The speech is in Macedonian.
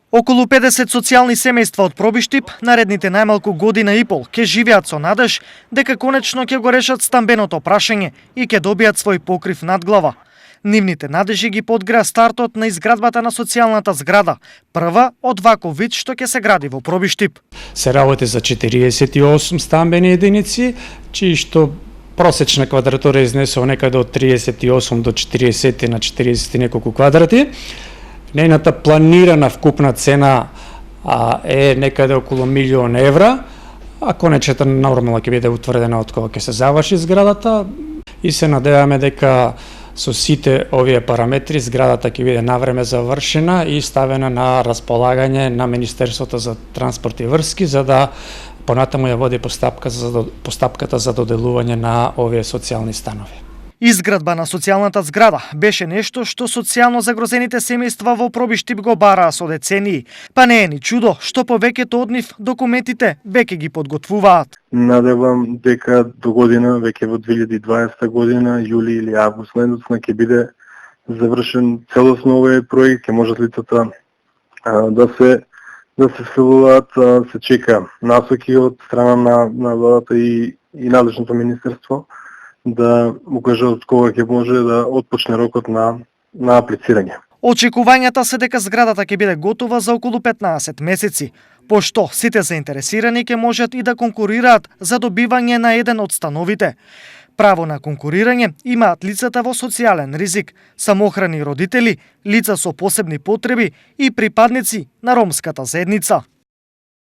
Околу 50 социјални семејства од Пробиштип наредните најмалку година и пол ќе живеат со надеж дека конечно ќе го решат стамбеното прашање и ќе добијат свој покрив над глава. Нивните надежи ги подгреа стартот на изградбата на социјалната зграда, прва од ваков вид што ќе се гради во Пробиштип. Се работи за 48 стамбени единици, чии што просечна квадратура изнесува некаде од 38 до 40 на 40 и неколку квадрати. Нејната планирана вкупна цена е некаде околу €1.000.000, а конечната нормално ќе биде утврдена од кога ќе се заврши зградата и се надеваме дека со сите овие параметри зградата ќе биде навреме завршена и ставена на располагање на Министерството за транспорт и врски за да понатаму ја води постапката за доделување на овие социјални станови. Изградба на социјалната зграда беше нешто што социјално загрозените семејства во Пробиштип го бараа со децении, па не е ни чудо што повеќето од нив документите веќе ги подготвуваат. Надевам дека до година, веќе во 2020 година, јули или август најдоцна ќе биде завршен целосно овој проект, ќе можат лицата да се вселуваат, се чека насоки од страна на владата и надлежното министерство да укаже од кога ќе може да отпочне рокот на аплицирање. Очекувањата се дека зградата ќе биде готова за околу 15 месеци, пошто сите заинтересирани ќе можат и да конкурираат за добивање на еден од становите. Право на конкурирање имаат лицата во социјален ризик, самохрани родители, лица со посебни потреби и припадници на ромската заедница.